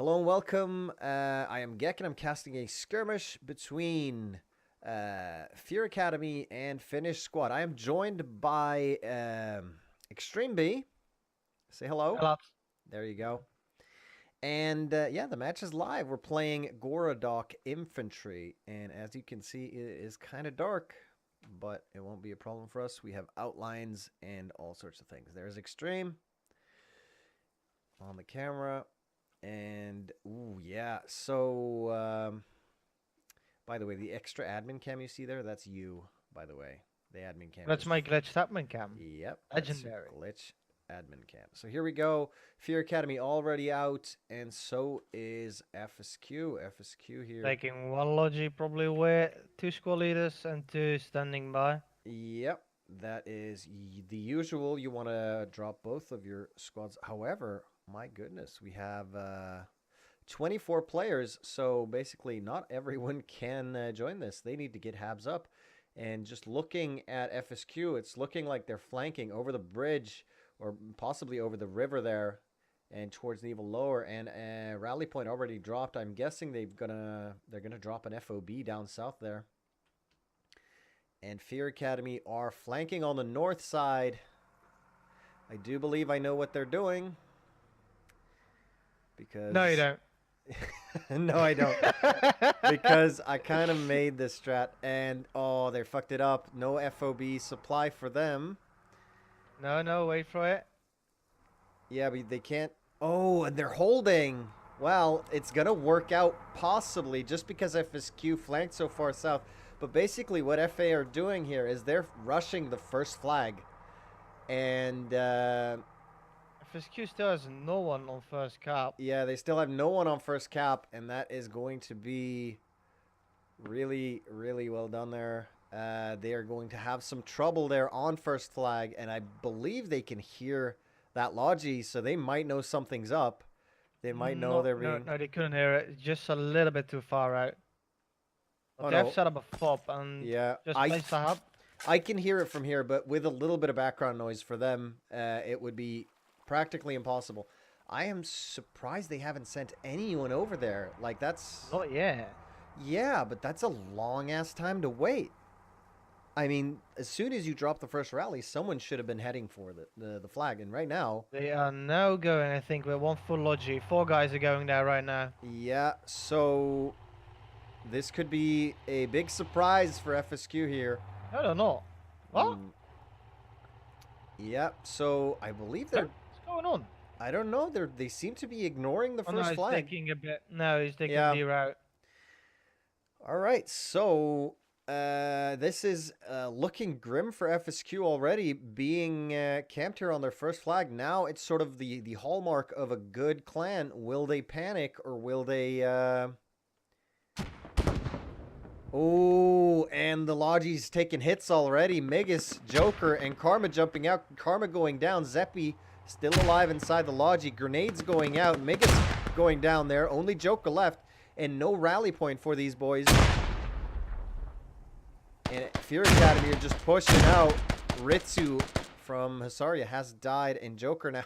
Hello and welcome. I am Gek and I'm casting a skirmish between Fear Academy and Finnish Squad. I am joined by Extreme B. Say hello. Hello. There you go. And yeah, the match is live. We're playing Gorodok Infantry. And as you can see, it is kind of dark, but it won't be a problem for us. We have outlines and all sorts of things. There's Extreme on the camera. And, ooh, yeah. So, by the way, the extra admin cam you see there, that's you, by the way. The admin cam. That's my glitched admin cam. Yep. Legendary. Glitch admin cam. So here we go. Fear Academy already out, and so is FSQ. FSQ here. Taking one logi probably away, 2 squad leaders and 2 standing by. Yep. That is the usual. You want to drop both of your squads. However, my goodness, we have 24 players, so basically not everyone can join this. They need to get habs up. And just looking at FSQ, it's looking like they're flanking over the bridge or possibly over the river there and towards Naval Lower. And rally point already dropped. I'm guessing they're gonna drop an FOB down south there. And Fear Academy are flanking on the north side. I do believe I know what they're doing. Because No, you don't. no, I don't. Because I kind of made this strat and oh, they fucked it up. No FOB supply for them. No, wait for it. Yeah, but they can't. Oh, and they're holding. Well, it's going to work out possibly just because FSQ flanked so far south. But basically what FA are doing here is they're rushing the first flag. And FSQ still has no one on first cap. yeah, they still have no one on first cap, and that is going to be really, really well done there. They are going to have some trouble there on first flag, and I believe they can hear that logi, so they might know something's up. They might know they're being... No, they couldn't hear it. Just a little bit too far out. But they have set up a fob and just place a hub. I can hear it from here, but with a little bit of background noise for them, it would be practically impossible. I am surprised they haven't sent anyone over there. Like, that's... Oh, yeah. Yeah, but that's a long-ass time to wait. I mean, as soon as you drop the first rally, someone should have been heading for the flag. And right now... They are now going, I think, with one full logi. 4 guys are going there right now. Yeah, so... This could be a big surprise for FSQ here. I don't know. What? Yep, so I believe they're... What's going on? I don't know. They seem to be ignoring the first flag. He's taking a bit. No, he's taking the route. All right, so this is looking grim for FSQ already, being camped here on their first flag. Now it's sort of the hallmark of a good clan. Will they panic or will they... Oh, and the Logi's taking hits already. Megas, Joker, and Karma jumping out. Karma going down. Zeppi still alive inside the Logi. Grenades going out. Megas going down there. Only Joker left. And no rally point for these boys. And Fear Academy are just pushing out. Ritsu from Hasaria has died. And Joker now...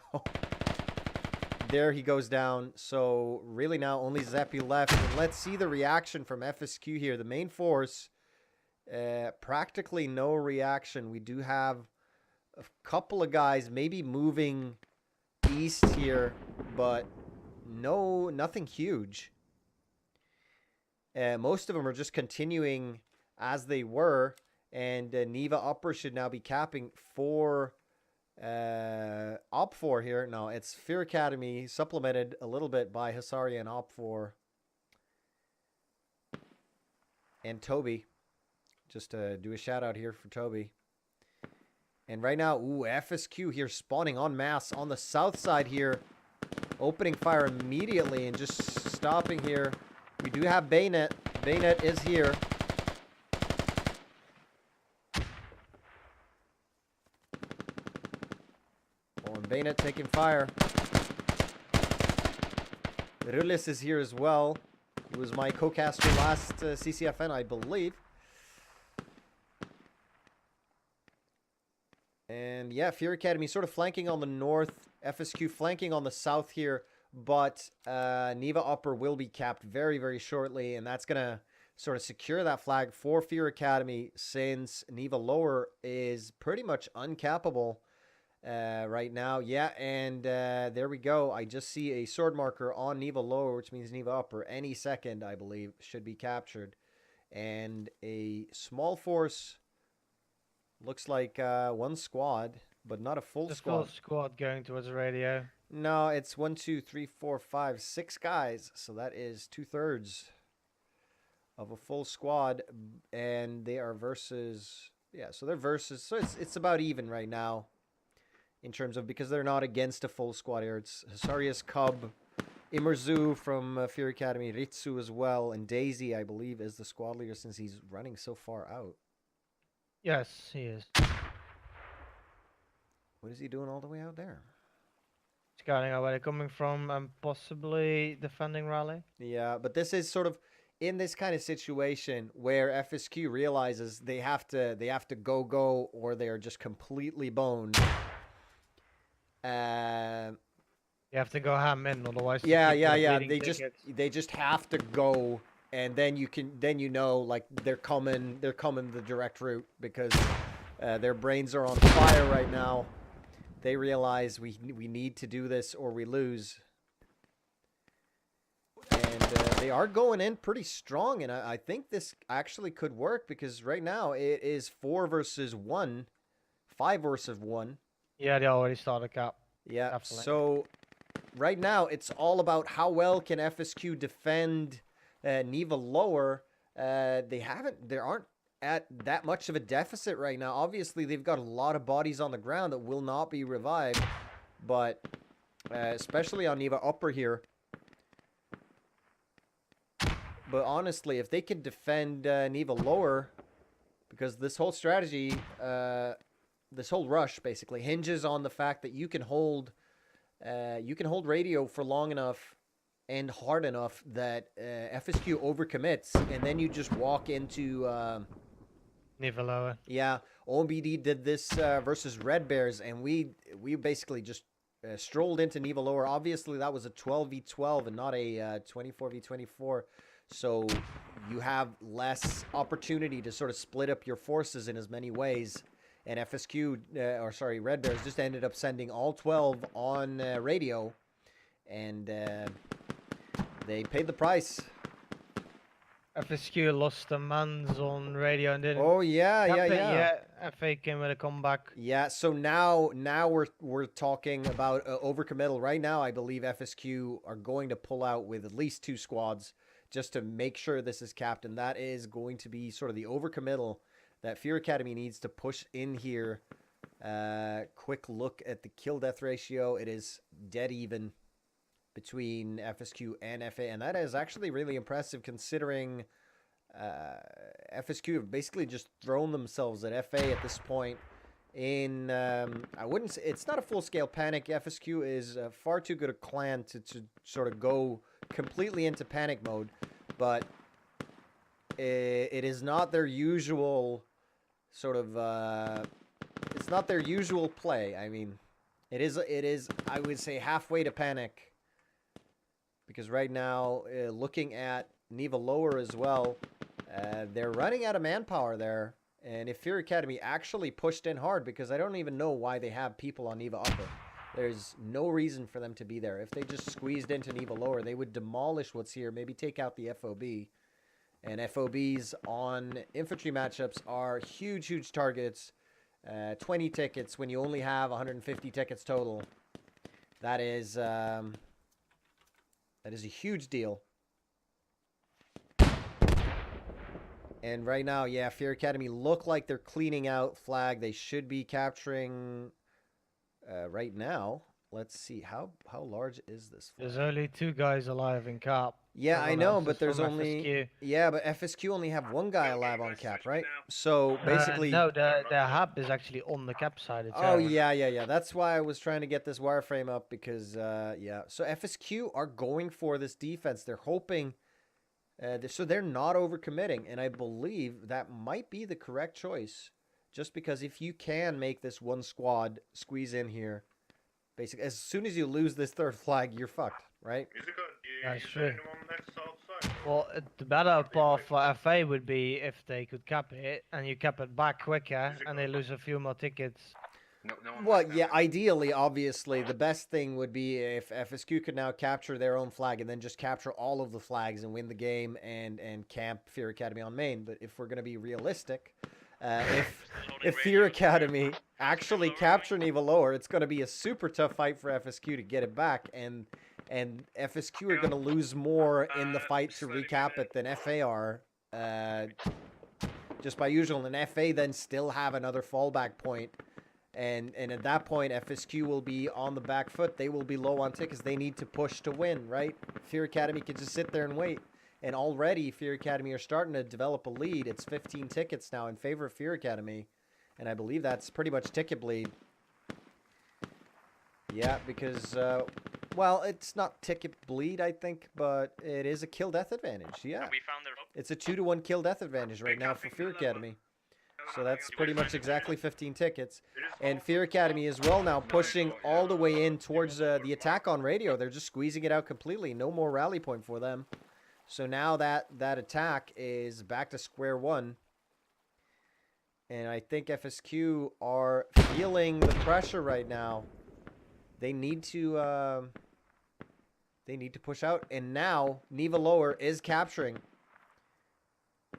There he goes down. So really now only Zeppi left. And let's see the reaction from FSQ here. The main force, practically no reaction. We do have a couple of guys maybe moving east here, but nothing huge. Most of them are just continuing as they were. And Neva Upper should now be capping for... Op4 here. No, it's Fear Academy supplemented a little bit by Hasaria and Op4 and Toby. Just to do a shout out here for Toby. And right now, FSQ here spawning en masse on the south side here, opening fire immediately and just stopping here. We do have Bayonet. Bayonet is here. Bayonet taking fire. Rullis is here as well. He was my co-caster last CCFN, I believe. And yeah, Fear Academy sort of flanking on the north. FSQ flanking on the south here. but Neva Upper will be capped very, very shortly, and that's going to sort of secure that flag for Fear Academy, since Neva Lower is pretty much uncappable right now. Yeah, and there we go. I just see a sword marker on Neva Lower, which means Neva Upper any second, I believe, should be captured. And a small force, looks like one squad, but not a full squad. Full squad going towards radio. No, it's 1, 2, 3, 4, 5, 6 guys. So that is 2/3 of a full squad, and they are versus. Yeah, so they're versus. So it's about even right now, in terms of, because they're not against a full squad here. It's Hasarius, Cub, Imerzu from Fear Academy, Ritsu as well, and Daisy, I believe, is the squad leader since he's running so far out. Yes, he is. What is he doing all the way out there? Scouting out where they're coming from and possibly defending rally. Yeah, but this is sort of in this kind of situation where FSQ realizes they have to go, or they're just completely boned. You have to go ham in, otherwise. Yeah. They just have to go, and then you know, like, they're coming the direct route, because their brains are on fire right now. They realize we need to do this or we lose. And they are going in pretty strong, and I think this actually could work, because right now it is 4 versus 1, 5 versus 1. Yeah, they already started cap. Yeah, Definitely. So right now it's all about how well can FSQ defend Neva Lower. They aren't at that much of a deficit right now. Obviously, they've got a lot of bodies on the ground that will not be revived, but especially on Neva Upper here. But honestly, if they can defend Neva Lower, because this whole strategy, this whole rush basically hinges on the fact that you can hold radio for long enough and hard enough that FSQ overcommits, and then you just walk into Neva Lower. Yeah, OMBD did this versus Red Bears, and we basically just strolled into Neva Lower. Obviously, that was a 12v12 and not a 24v24. So you have less opportunity to sort of split up your forces in as many ways. And Red Bears just ended up sending all 12 on radio, and they paid the price. FSQ lost the mans on radio and didn't. Oh yeah. FA came with a comeback. Yeah, so now we're talking about overcommittal. Right now, I believe FSQ are going to pull out with at least 2 squads just to make sure this is capped, and that is going to be sort of the overcommittal that Fear Academy needs to push in here. Quick look at the kill-death ratio. It is dead even between FSQ and FA, and that is actually really impressive, considering FSQ have basically just thrown themselves at FA at this point. In I wouldn't say it's not a full-scale panic. FSQ is far too good a clan to sort of go completely into panic mode, but it is not their usual sort of it's not their usual play. I mean, it is I would say halfway to panic, because right now, looking at Neva Lower as well, they're running out of manpower there. And if Fear Academy actually pushed in hard, because I don't even know why they have people on Neva Upper. There's no reason for them to be there. If they just squeezed into Neva Lower, they would demolish what's here, maybe take out the FOB. And FOBs on infantry matchups are huge, huge targets. 20 tickets when you only have 150 tickets total. That is a huge deal. And right now, yeah, Fear Academy look like they're cleaning out flag. They should be capturing right now. Let's see, how large is this flag? There's only 2 guys alive in cap. Yeah, I know, but there's only FSQ. Yeah, but FSQ only have 1 guy alive on cap, right? So basically, no, the hub is actually on the cap side. Oh yeah. That's why I was trying to get this wireframe up, because yeah. So FSQ are going for this defense. They're hoping, so they're not overcommitting, and I believe that might be the correct choice. Just because if you can make this 1 squad squeeze in here, Basically, as soon as you lose this third flag, you're fucked, right? That's true. Well, the better path for FA would be if they could cap it, and you cap it back quicker, and they lose a few more tickets. Well, yeah, ideally, obviously, the best thing would be if FSQ could now capture their own flag and then just capture all of the flags and win the game and camp Fear Academy on main. But if we're going to be realistic, if Fear Academy actually capture Neva lower, it's going to be a super tough fight for FSQ to get it back, and FSQ are going to lose more in the fight to recap it than FA are, just by usual. And FA then still have another fallback point. And at that point, FSQ will be on the back foot. They will be low on tickets. They need to push to win, right? Fear Academy can just sit there and wait. And already, Fear Academy are starting to develop a lead. It's 15 tickets now in favor of Fear Academy. And I believe that's pretty much ticket bleed. Yeah, because, well, it's not ticket bleed, I think, but it is a kill-death advantage. Yeah. It's a 2-to-1 kill-death advantage right now for Fear Academy. So that's pretty much exactly 15 tickets. And Fear Academy as well now pushing all the way in towards the attack on radio. They're just squeezing it out completely. No more rally point for them. So now that attack is back to square one. And I think FSQ are feeling the pressure right now. They need to push out. And now Neva lower is capturing.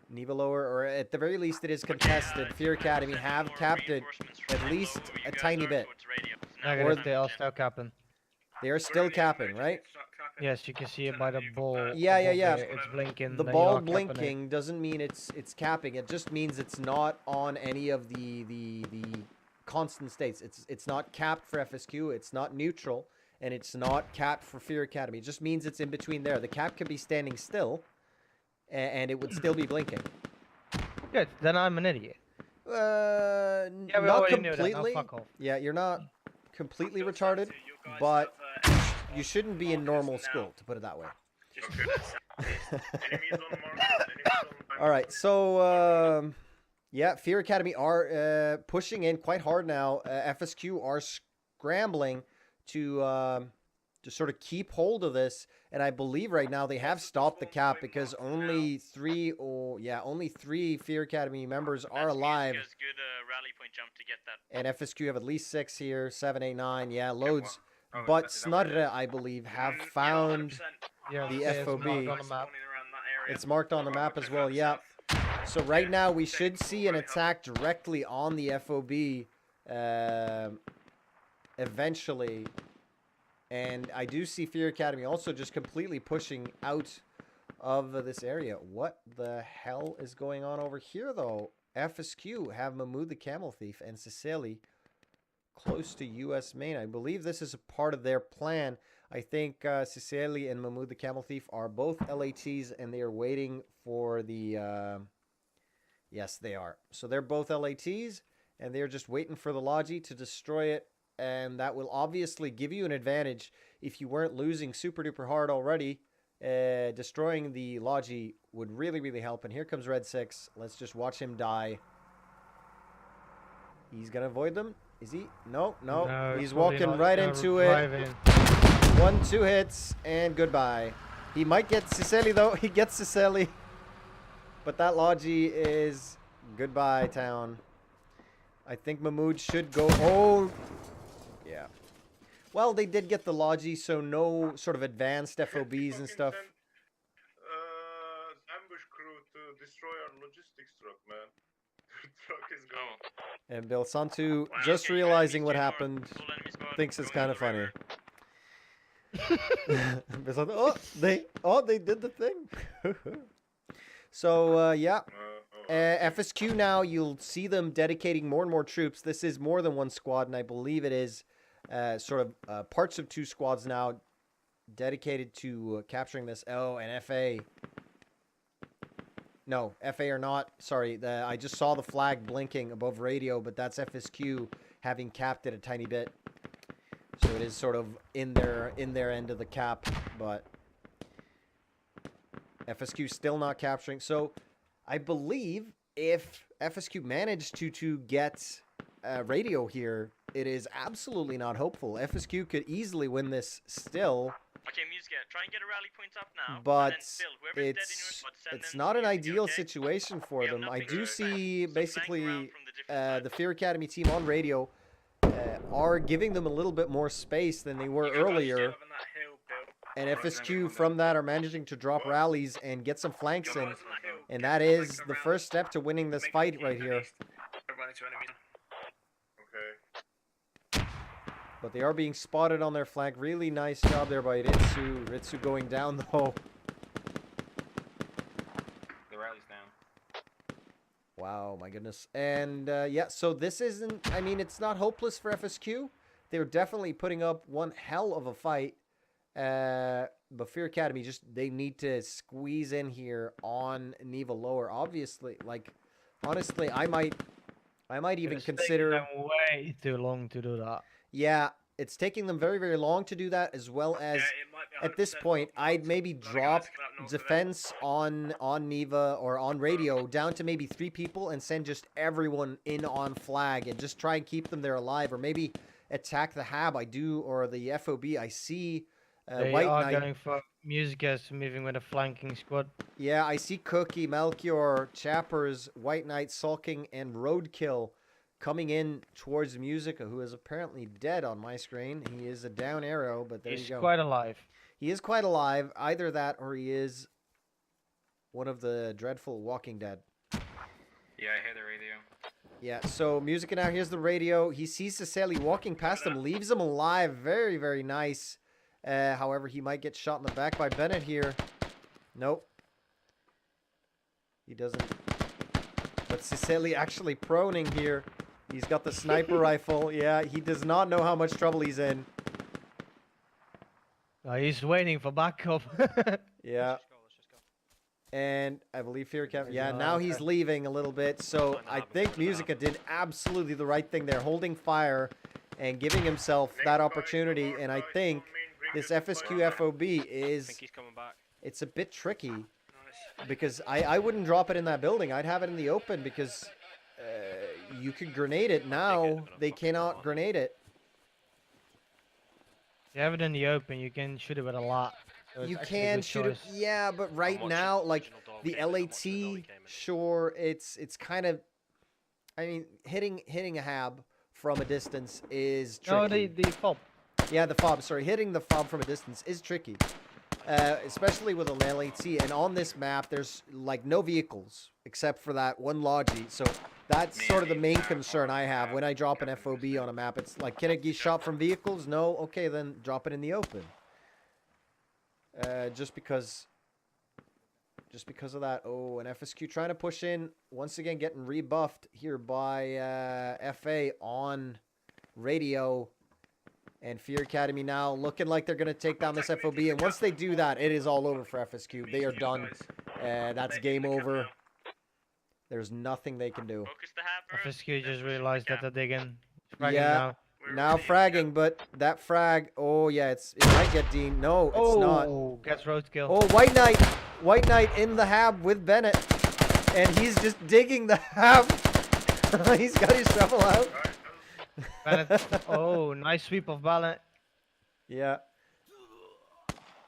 Neva lower, or at the very least it is contested. Fear Academy have capped it at least a tiny bit. Negative, they are still capping. They are still capping, right? Yes, you can see it by the ball. Yeah. It's blinking. The ball blinking doesn't mean it's capping. It just means it's not on any of the constant states. It's not capped for FSQ. It's not neutral, and it's not capped for Fear Academy. It just means it's in between there. The cap could be standing still, and it would still be blinking. Good. Then I'm an idiot. Yeah, not completely. No, fuck off. Yeah, you're not completely retarded, but you shouldn't be in normal school, to put it that way. All right, so yeah, Fear Academy are pushing in quite hard now. FSQ are scrambling to sort of keep hold of this, and I believe right now they have stopped the cap because only three Fear Academy members are alive. And FSQ have at least 6 here, 7, 8, 9, yeah, loads. But Snurre, I believe, have found the FOB. It's marked on the map as well, yeah. So right now we should see an attack directly on the FOB eventually. And I do see Fear Academy also just completely pushing out of this area. What the hell is going on over here, though? FSQ have Mahmoud the Camel Thief and Cicely close to US main. I believe this is a part of their plan. I think Cicely and Mahmoud the Camel Thief are both LATs, and they are waiting for the... Yes, they are. So they're both LATs, and they're just waiting for the Logi to destroy it. And that will obviously give you an advantage if you weren't losing super duper hard already. Destroying the Logi would really, really help. And here comes Red 6. Let's just watch him die. He's going to avoid them. Is he? No. He's walking right into it. 1, 2 hits, and goodbye. He might get Cicely, though. He gets Cicely. But that Logi is goodbye, town. I think Mahmoud should go... Oh... Yeah. Well, they did get the Logi, so no sort of advanced FOBs and stuff. Ambush crew to destroy our logistics truck, man. The truck is gone. And Bill Santu, just realizing what happened, thinks it's kind of funny. They did the thing. So, yeah. FSQ now, you'll see them dedicating more and more troops. This is more than one squad, and I believe it is sort of parts of 2 squads now dedicated to capturing this. Oh, and FA. No, FA are not. Sorry, I just saw the flag blinking above radio, but that's FSQ having capped it a tiny bit. So it is sort of in their end of the cap, but FSQ still not capturing. So I believe if FSQ managed to get radio here, it is absolutely not hopeful. FSQ could easily win this still. Okay, Musica, try and get a rally point up now. But and then still, whoever's dead in your spot, send it's them not to an Musica, ideal okay? situation for We have them. I nothing do to see flank. So flank basically around from the different the sides. Fear Academy team on radio are giving them a little bit more space than they were earlier. And FSQ from that are managing to drop rallies and get some flanks in. And that is the first step to winning this fight right here. Okay. But they are being spotted on their flank. Really nice job there by Ritsu. Ritsu going down though. The rally's down. Wow, my goodness. And yeah, so this isn't, I mean, it's not hopeless for FSQ. They're definitely putting up one hell of a fight. But Fear Academy, just, they need to squeeze in here on Neva lower. Obviously, like, honestly, I might even It's taking consider... them way too long to do that. Yeah, it's taking them very, very long to do that, as well as, at this point, I'd maybe drop defense on Neva or on radio down to maybe 3 people and send just everyone in on flag and just try and keep them there alive, or maybe attack the HAB or the FOB. I see They White are Knight. going for Musica's moving with a flanking squad. Yeah, I see Cookie, Melchior, Chappers, White Knight, Sulking, and Roadkill coming in towards Musica, who is apparently dead on my screen. He is a down arrow, but there He's you go. quite alive. He is quite alive. Either that or he is one of the dreadful Walking Dead. Yeah, I hear the radio. Yeah, so Musica now hears the radio. He sees Cecily walking past him, leaves him alive. Very, very nice. However, he might get shot in the back by Bennett here. Nope. He doesn't. But Cecily actually proning here. He's got the sniper rifle. Yeah, he does not know how much trouble he's in. He's waiting for backup. Yeah. And I believe Fear Cap. Yeah, no, now okay. he's leaving a little bit. So I think Musica did absolutely the right thing there, holding fire and giving himself that opportunity. And I think this FSQ FOB is, He's coming back. it's a bit tricky because I wouldn't drop it in that building. I'd have it in the open because you could grenade it. Now they cannot grenade it. You have it in the open, you can shoot it with a lot. So it's You actually a can good shoot it, choice. yeah, but right watching now, like Original Dog the game, I'm watching the Dolly LAT, game and- sure, it's kind of, I mean, hitting a HAB from a distance is No, tricky. the fob. Yeah, the fob. Sorry, hitting the fob from a distance is tricky, especially with an LAT. And on this map, there's like no vehicles except for that one Logi. So that's sort of the main concern I have when I drop an FOB on a map. It's like, can it get shot from vehicles? No. Okay, then drop it in the open. Just because of that. Oh, and FSQ trying to push in once again, getting rebuffed here by FA on radio. And Fear Academy now looking like they're going to take down this FOB. And once they do that, it is all over for FSQ. They are done. That's game over. There's nothing they can do. Focus the hammer. FSQ just realized that they're digging. Fragging Yeah. now. Now fragging, but that frag, oh yeah, it might get Dean. No, it's not. Oh, gets roadkill. Oh, White Knight in the HAB with Bennett. And he's just digging the HAB. He's got his shovel out. Bennett. Oh, nice sweep of Bennett. Yeah.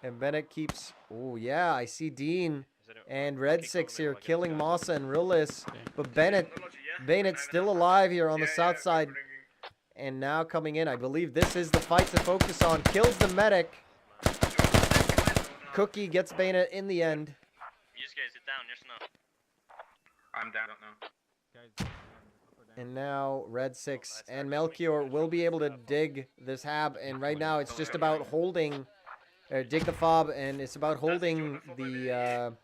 And Bennett keeps, oh yeah, I see Dean and Red Six here killing Massa and Rillis. But Bennett's still alive here on the south side. And now coming in, I believe this is the fight to focus on. Kills the medic. Cookie gets Bennett in the end. Musica, is it down? Yes or no? I'm down, I don't know. And now Red Six and Melchior will be able to dig this HAB. And right now it's just about holding, dig the fob, and it's about holding the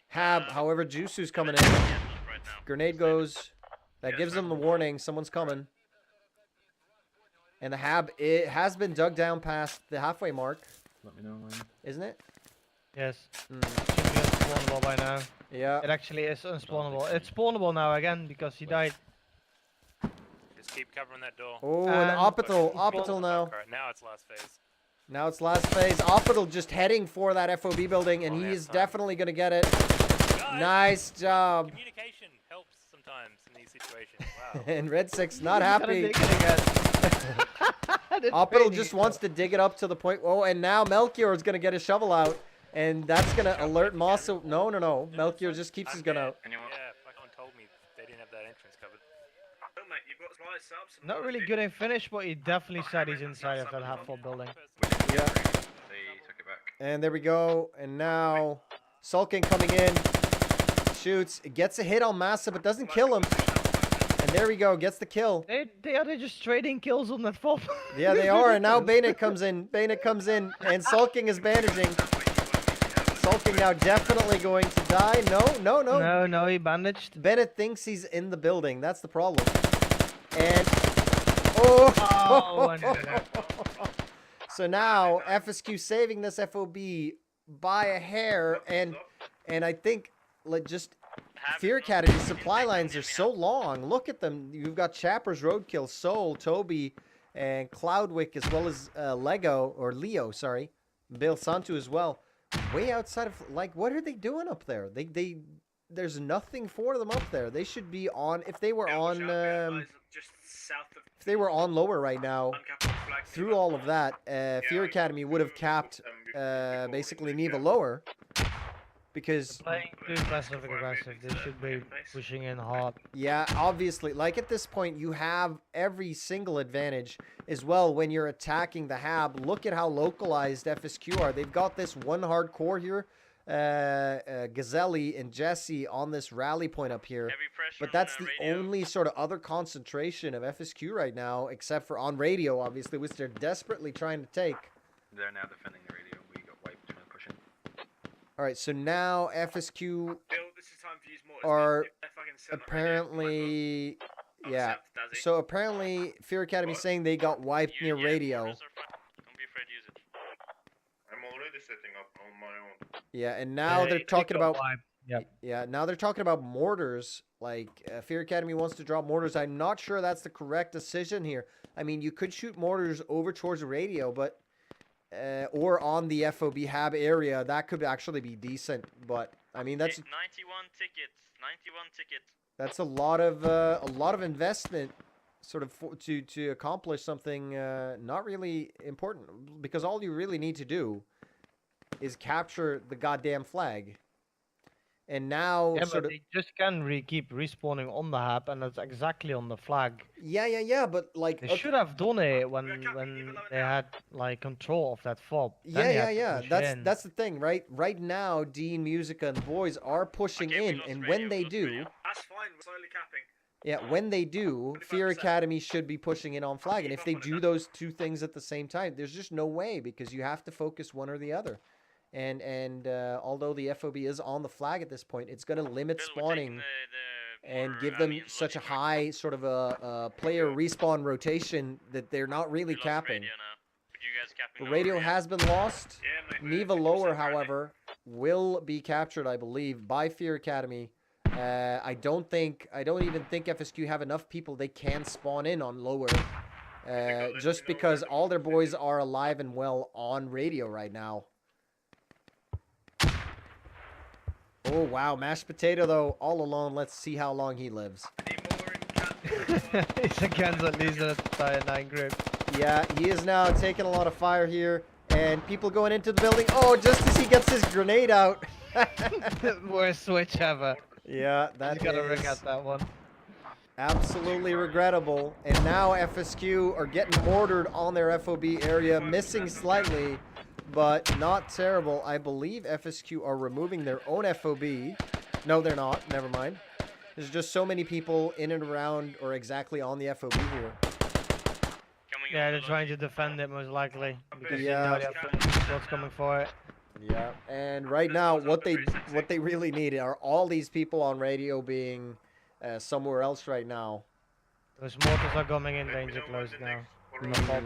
HAB. However, Jusu's coming in. Right now. Grenade goes. That gives them the warning. Someone's coming. And the HAB, it has been dug down past the halfway mark, Let me know when. isn't it? Yes. Mm. Should be unspawnable by now. Yeah. It actually is unspawnable. It's spawnable now again because he died. Just keep covering that door. Oh, and And- Optical now. Alright, now it's last phase. Now it's last phase. Optical just heading for that FOB building, and Oh, he yeah, is fine. definitely going to get it. Guys, Nice job. communication helps sometimes in these situation. Wow. And Red 6 not Gotta happy. dig it again. The Oppital training just stuff. wants to dig it up to the point. Oh, and now Melchior is going to get a shovel out. And that's going to alert Masa. No. Melchior just keeps his gun out. Anyone? Yeah, someone told me they didn't have that entrance covered. Oh, mate, you've got supplies, subs. Not really good in finish, but he definitely said he's inside of that half-full building. Yeah. They took it back. And there we go. And now Sulking coming in. Shoots. Gets a hit on Masa, but doesn't kill him. And there we go. Gets the kill. They are just trading kills on that fall. Yeah, they are. And now Bayonet comes in. Bayonet comes in. And Sulking is bandaging. Sulking now definitely going to die. No. No, he bandaged. Bennett thinks he's in the building. That's the problem. And oh, Oh, no. So now FSQ saving this FOB by a hair, and I think just Fear Academy supply lines are so long. Look at them. You've got Chappers, Roadkill, Soul, Toby, and Cloudwick, as well as Leo, sorry, Bill Santu as well. Way outside of, like, what are they doing up there? There's nothing for them up there. They should be on, if they were on, if they were on lower right now, through all of that, Fear Academy would have capped, basically Neva lower, because, Playing too aggressive. They should be pushing in hard. yeah, obviously, like at this point, you have every single advantage as well when you're attacking the Hab. Look at how localized FSQ are. They've got this one hardcore here, Gazelli and Jesse on this rally point up here. Heavy pressure But on that's the the radio. only sort of other concentration of FSQ right now, except for on radio, obviously, which they're desperately trying to take. They're now defending the radio. We got wiped trying to push in. All right, so now FSQ Bill, this is time for you more. are apparently, yeah. So apparently, Fear Academy saying they got wiped near radio. Mortars are fine. Don't be afraid to use it. I'm already setting up on my own. Yeah, and now they're talking about, Yep. yeah, now they're talking about mortars. Like, Fear Academy wants to drop mortars. I'm not sure that's the correct decision here. I mean, you could shoot mortars over towards the radio, but or on the FOB Hab area, that could actually be decent. But I mean, that's 91 tickets. 91 tickets. that's a lot of investment, sort of to accomplish something not really important, because all you really need to do is capture the goddamn flag. And now, Yeah, sort but of, they just can keep respawning on the hab, and that's exactly on the flag. yeah, but like, They okay, should have done it when they had like control of that fob. Then you had to yeah. push That's in. that's the thing, right? Right now, Dean, Musica, and the boys are pushing Okay, we in, lost and radio, when they we lost do, radio. That's fine, we're slowly capping. yeah, when they do, Fear 25%. Academy should be pushing in on flag, and if they do those two things at the same time, there's just no way, because you have to focus one or the other. And although the FOB is on the flag at this point, it's going to limit Bill, we're taking spawning the and more, give I them mean, such a logic high sort of a player respawn rotation that they're not really We lost capping. radio now. But you guys capping The lower, radio yeah? has been lost. Yeah, mate, we're Neva 50% lower, ready. however, will be captured, I believe, by Fear Academy. I don't even think FSQ have enough people they can spawn in on lower. Just because all their boys are alive and well on radio right now. Oh, wow. Mashed potato, though, all alone. Let's see how long he lives. Any more in cap? He's against at least a tier 9 group. Yeah, he is now taking a lot of fire here. And people going into the building. Oh, just as he gets his grenade out. Worst switch ever. Yeah, You that gotta is ring out that one. absolutely regrettable. And now FSQ are getting mortared on their FOB area, missing slightly, but not terrible. I believe FSQ are removing their own FOB. No, they're not. Never mind. There's just so many people in and around or exactly on the FOB here. Coming Yeah, on they're the trying to defend it most likely because Yeah. you know they have squads coming for it. Yeah, and right now what they really need are all these people on radio being somewhere else right now. Those mortars are coming in danger close now. From the fob.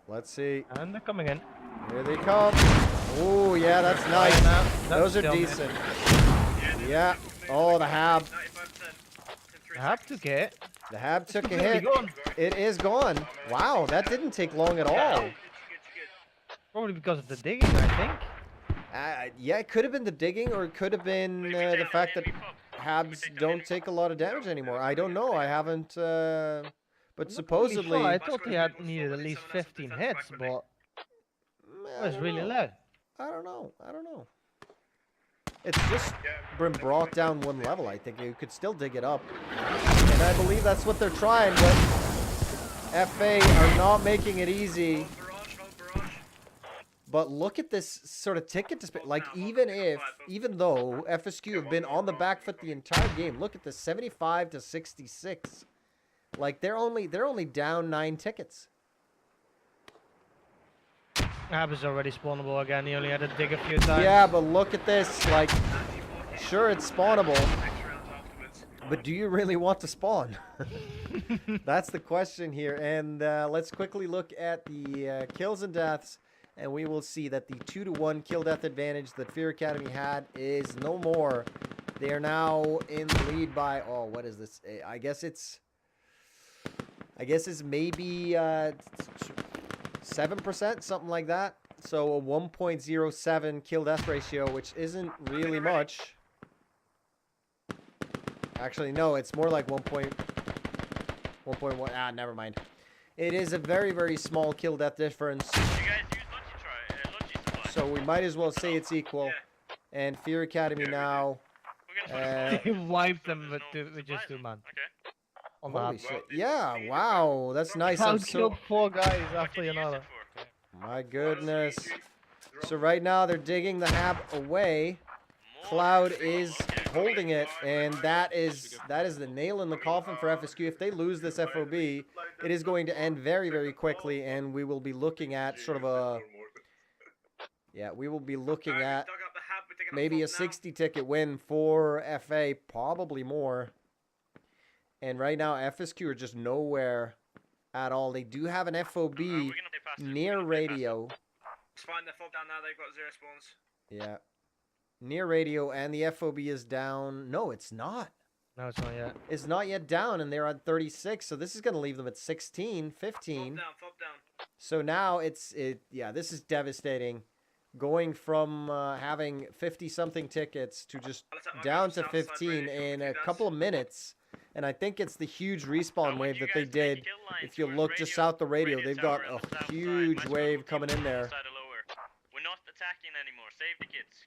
Let's see. And they're coming in. Here they come. Oh, yeah, that's nice. That's Those are still mid. decent. Yeah. Oh, the Hab. 95%. I have to get. The Hab took a Completely hit. gone. It is gone. Wow, that didn't take long at all. Probably because of the digging, I think. Yeah, it could have been the digging, or it could have been the fact that Habs don't take a lot of damage anymore. I don't know. I haven't. But I'm not really supposedly, sure. I thought he had needed at least 15 hits, but it I was don't really know. low. I don't know. I don't know. It's just been brought down one level. I think you could still dig it up, and I believe that's what they're trying. But FA are not making it easy. But look at this sort of ticket display. Like, even though FSQ have been on the back foot the entire game, look at this, 75 to 66. Like, they're only down 9 tickets. Hab is already spawnable again. He only had to dig a few times. Yeah, but look at this. Like, sure, it's spawnable, but do you really want to spawn? That's the question here. And let's quickly look at the kills and deaths. And we will see that the 2-to-1 kill death advantage that Fear Academy had is no more. They are now in the lead by, oh, what is this? I guess it's maybe 7%, something like that. So a 1.07 kill death ratio, which isn't really much. Actually, no, it's more like 1.1. Ah, never mind. It is a very, very small kill death difference. So we might as well say it's equal. And Fear Academy now. He wiped them with just 2 man. Okay. On Holy that. shit. Yeah, wow. That's nice. I'm Cloud so... killed 4 guys What after did you use another. it for? My goodness. So right now they're digging the Hab away. Cloud is holding it, and that is the nail in the coffin for FSQ. If they lose this FOB, it is going to end very, very quickly, and we will be looking at sort of a... Yeah, we will be looking at maybe a 60 ticket win for FA, probably more. And right now, FSQ are just nowhere at all. They do have an FOB near radio. It's fine, they're full down now, they've got 0 spawns. Yeah. Near radio, and the FOB is down. No, it's not. No, it's not yet. It's not yet down, and they're on 36, so this is going to leave them at 16, 15. Fob down. So now yeah, this is devastating. Going from having 50-something tickets to just down to 15 in a couple of minutes. And I think it's the huge respawn wave that they did. If you look just south the radio, they've got a huge wave coming in there. We're not attacking anymore. Save the kids.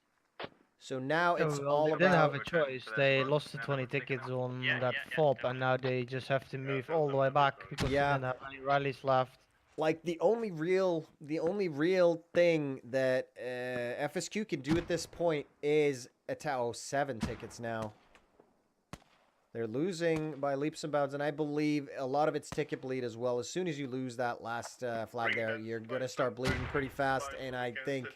So now it's Well, all they didn't have about... a choice. They lost the 20 tickets on that fob, and now they just have to move all the way back because they didn't have any rallies left. Like, the only real thing that FSQ can do at this point is attack 7 tickets now. They're losing by leaps and bounds, and I believe a lot of it's ticket bleed as well. As soon as you lose that last flag there, you're going to start bleeding pretty fast, and I think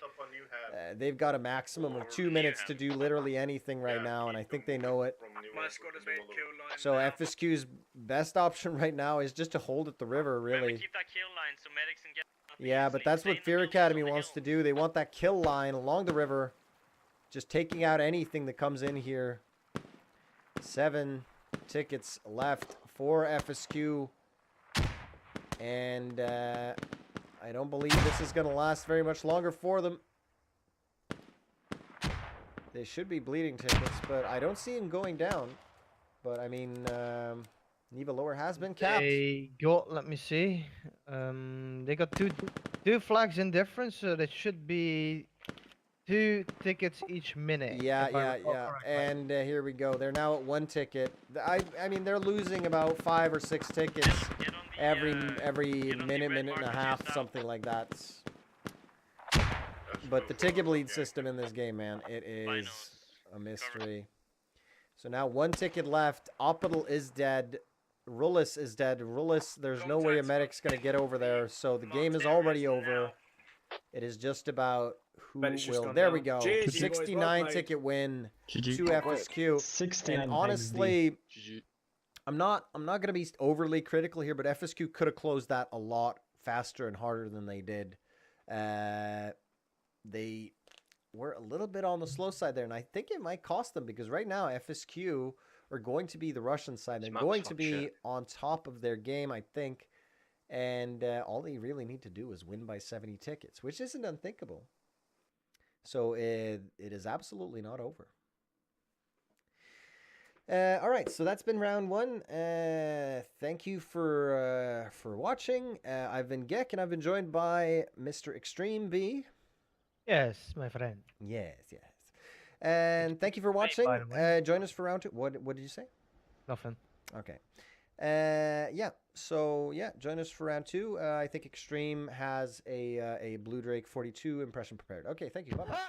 they've got a maximum of 2 minutes to do literally anything right now, and I think they know it. So FSQ's best option right now is just to hold at the river, really. Keep that kill line so medics can get up Yeah, but that's what Fear Academy wants to do. They want that kill line along the river, just taking out anything that comes in here. 7 tickets left for FSQ, and I don't believe this is going to last very much longer for them. They should be bleeding tickets, but I don't see them going down. But I mean, Neva Lower has been capped. They got, let me see, they got two flags in difference, so that should be 2 tickets each minute. Yeah. And here we go. They're now at 1 ticket. I mean, they're losing about 5 or 6 tickets every minute and a half, something like that. But the ticket bleed system in this game, man, it is a mystery. So now 1 ticket left. Optimal is dead. Rullis is dead. Rullis, there's no way a medic's going to get over there. So the game is already over. It is just about who will. There we go. 69 ticket win to FSQ. 69. And honestly, I'm not going to be overly critical here, but FSQ could have closed that a lot faster and harder than they did. They were a little bit on the slow side there, and I think it might cost them, because right now FSQ are going to be the Russian side. They're going to be on top of their game, I think, and all they really need to do is win by 70 tickets, which isn't unthinkable. So it is absolutely not over. All right, so that's been round one. Thank you for watching. I've been Gek, and I've been joined by Mr. Extreme B. Yes, my friend. Yes. And thank you for watching. by the way. Join us for round two. What did you say? Nothing. Okay. Yeah. So yeah, join us for round two. I think Extreme has a Blue Drake 42 impression prepared. Okay. Thank you. Bye.